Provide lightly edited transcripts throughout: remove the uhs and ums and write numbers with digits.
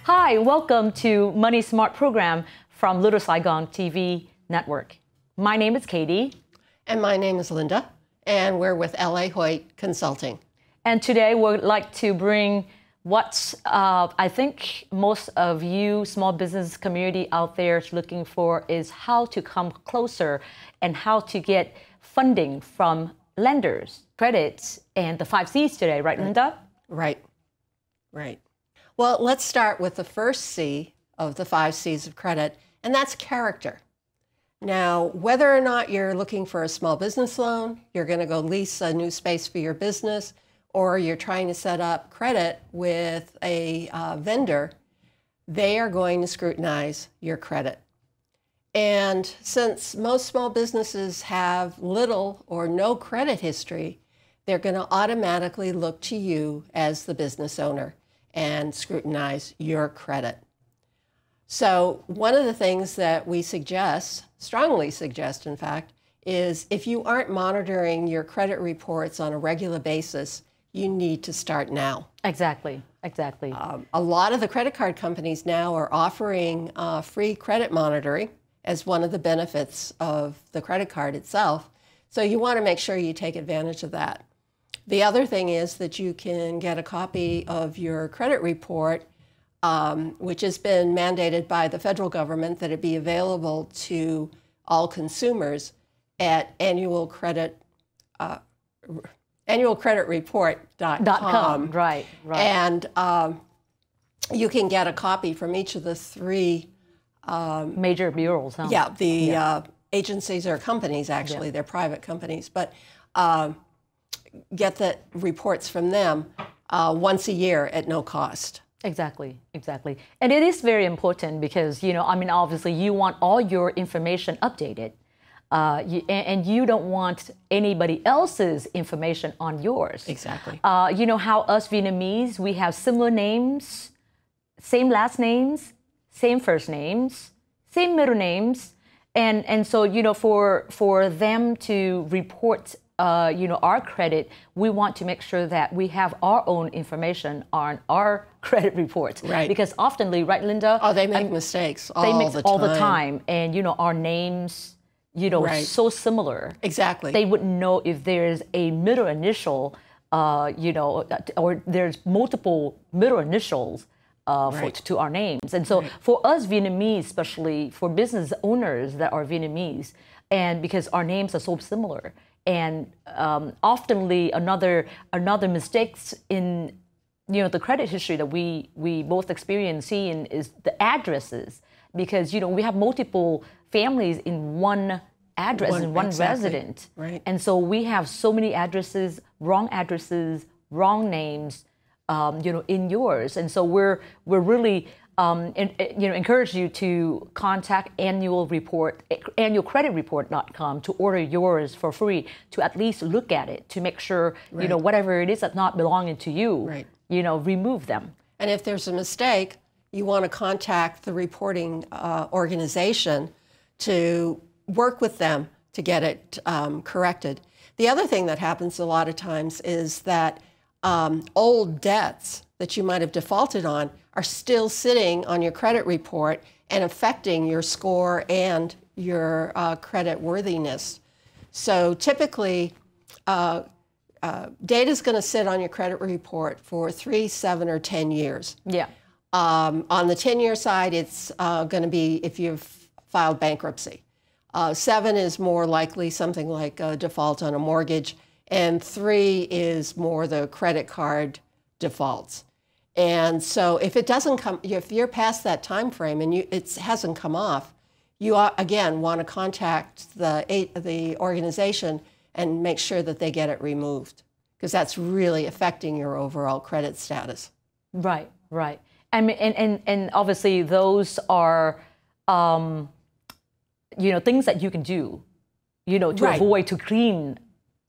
Hi, welcome to Money Smart program from Little Saigon TV Network. My name is Katie. And my name is Linda, and we're with L.A. Hoyt Consulting. And today we'd like to bring what I think most of you small business community out there is looking for is how to come closer and how to get funding from lenders, credits, and the 5 C's today, right, Linda? Right. Well, let's start with the first C of the 5 C's of credit, and that's character. Now, whether or not you're looking for a small business loan, you're going to go lease a new space for your business, or you're trying to set up credit with a vendor, they are going to scrutinize your credit. And since most small businesses have little or no credit history, they're going to automatically look to you as the business owner and scrutinize your credit. So one of the things that we suggest, strongly suggest in fact, is if you aren't monitoring your credit reports on a regular basis, you need to start now. Exactly. A lot of the credit card companies now are offering free credit monitoring as one of the benefits of the credit card itself. So you want to make sure you take advantage of that. The other thing is that you can get a copy of your credit report, which has been mandated by the federal government that it be available to all consumers at annualcreditreport.com. Right. And you can get a copy from each of the 3 major bureaus, huh? Yeah, the agencies or companies, actually. They're private companies, but get the reports from them once a year at no cost. Exactly. And it is very important because, obviously you want all your information updated. And you don't want anybody else's information on yours. Exactly. You know how us Vietnamese, we have similar names, same last names, same first names, same middle names. And so, for them to report, our credit, we want to make sure that we have our own information on our credit reports. Right. Because oftenly, right, Linda? Oh, they make mistakes all the time. And, our names, so similar. Exactly. They wouldn't know if there's a middle initial, or there's multiple middle initials to our names. And so for us Vietnamese, especially for business owners that are Vietnamese, and because our names are so similar, and oftenly another mistakes in the credit history that we both experience seeing is the addresses, because we have multiple families in one address and one resident, and so we have so many addresses, wrong names, in yours, and so we're really encourage you to contact annualcreditreport.com to order yours for free, to at least look at it, to make sure whatever it is that's not belonging to you, remove them. And if there's a mistake, you want to contact the reporting organization to work with them to get it corrected. The other thing that happens a lot of times is that old debts that you might have defaulted on are still sitting on your credit report and affecting your score and your credit worthiness. So typically, data is going to sit on your credit report for 3, 7, or 10 years. Yeah. On the 10-year side, it's going to be if you've filed bankruptcy. 7 is more likely something like a default on a mortgage, and 3 is more the credit card defaults. And so if it doesn't come, if you're past that time frame and it hasn't come off, you again want to contact the organization and make sure that they get it removed, because that's really affecting your overall credit status. Right. I mean, and obviously those are things that you can do, to avoid, to clean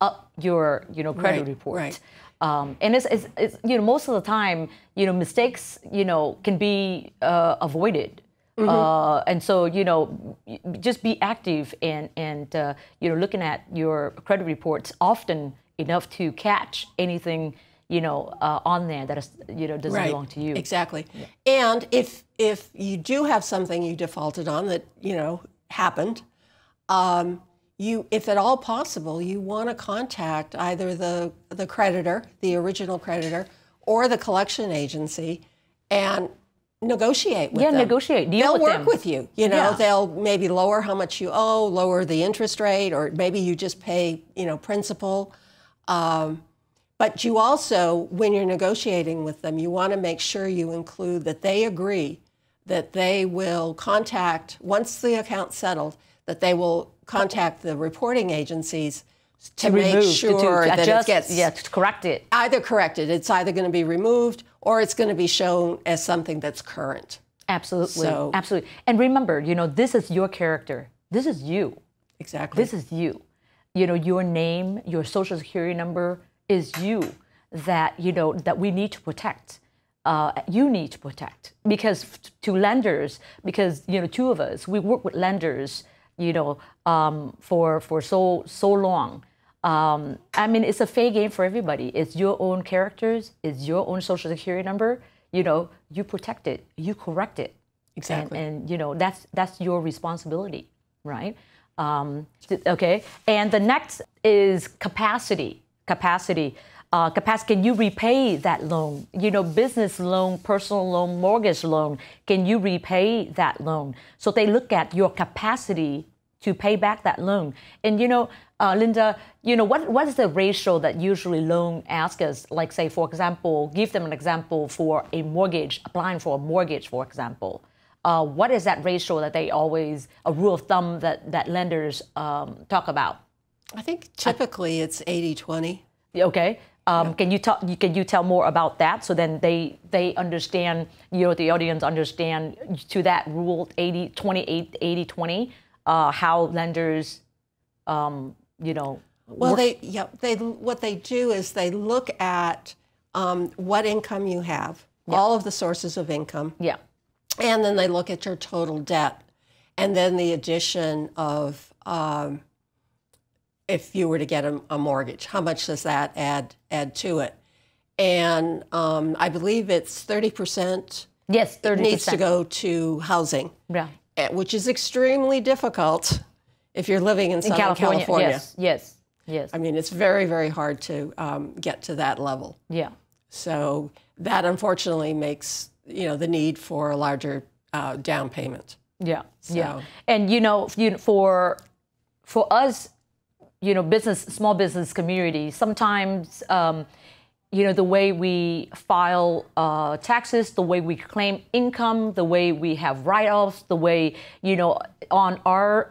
up your credit report. Right. And it's most of the time, mistakes, can be avoided. And so, just be active and looking at your credit reports often enough to catch anything, on there that is, doesn't belong to you. Exactly. Yeah. And if you do have something you defaulted on that, happened, if at all possible, you want to contact either the creditor, the original creditor, or the collection agency and negotiate with them. Negotiate. Deal They'll with work them. with you. They'll maybe lower how much you owe, lower the interest rate, or maybe you just pay, principal. But you also, when you're negotiating with them, you want to make sure you include that they agree that they will contact, once the account's settled, that they will contact the reporting agencies to make sure that it gets to correct it. Either corrected. It's either going to be removed or it's going to be shown as something that's current. Absolutely. Absolutely. And remember, this is your character. This is you. Exactly. This is you. Your name, your social security number is you that, that we need to protect. You need to protect because to lenders, because, two of us, we work with lenders, for so long. It's a fair game for everybody. It's your own characters. It's your own social security number. You protect it. You correct it. Exactly. And that's your responsibility, right? Okay. And the next is capacity. Capacity. Can you repay that loan? Business loan, personal loan, mortgage loan. Can you repay that loan? So they look at your capacity to pay back that loan. And Linda, what is the ratio that usually loan ask us? Like, say, for example, give them an example for a mortgage, applying for a mortgage, for example. What is that ratio that they always, a rule of thumb that lenders talk about? I think typically it's 80-20. Okay. Can you tell more about that so then they understand, the audience understand to that rule 80-20, how lenders, Well, what they do is they look at what income you have, all of the sources of income. Yeah. And then they look at your total debt, and then the addition of if you were to get a mortgage, how much does that add to it? And I believe it's 30%. Yes, 30%. It needs to go to housing, which is extremely difficult if you're living in Southern California. Yes. It's very, very hard to get to that level. Yeah. So that unfortunately makes the need for a larger down payment. Yeah. So. Yeah. And for us, small business community, sometimes, the way we file taxes, the way we claim income, the way we have write-offs, the way, on our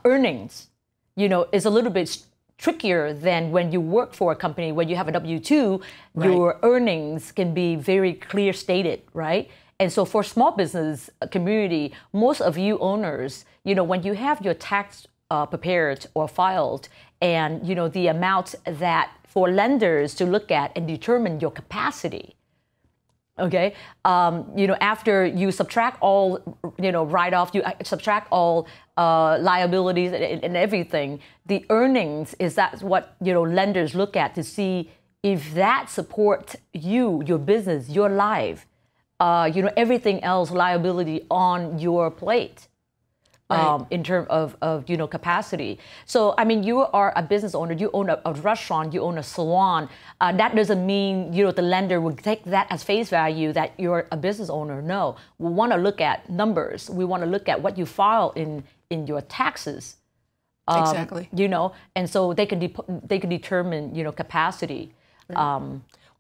earnings, is a little bit trickier than when you work for a company. When you have a W-2, your earnings can be very clear stated, right? And so for small business community, most of you owners, when you have your tax prepared or filed, and the amount that for lenders to look at and determine your capacity, okay, after you subtract all, write-off, you subtract all liabilities and everything, the earnings that's what lenders look at to see if that supports you, your business, your life. Everything else liability on your plate, in terms of capacity. So, you are a business owner, you own a restaurant, you own a salon. That doesn't mean, the lender would take that as face value that you're a business owner. No, we want to look at numbers. We want to look at what you file in your taxes. Exactly. And so they can determine, capacity.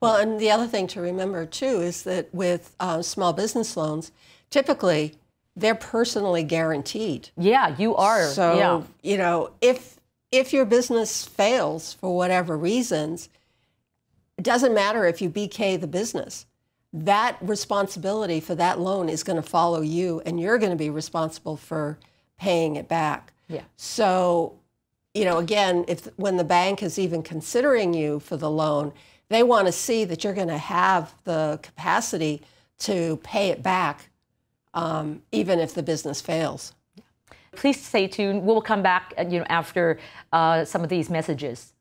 Well, and the other thing to remember, too, is that with small business loans, typically they're personally guaranteed. Yeah, you are. So, if your business fails for whatever reasons, it doesn't matter if you BK the business. That responsibility for that loan is going to follow you, and you're going to be responsible for paying it back. Yeah. So, again, when the bank is even considering you for the loan, they want to see that you're going to have the capacity to pay it back, even if the business fails. Please stay tuned. We'll come back, after some of these messages.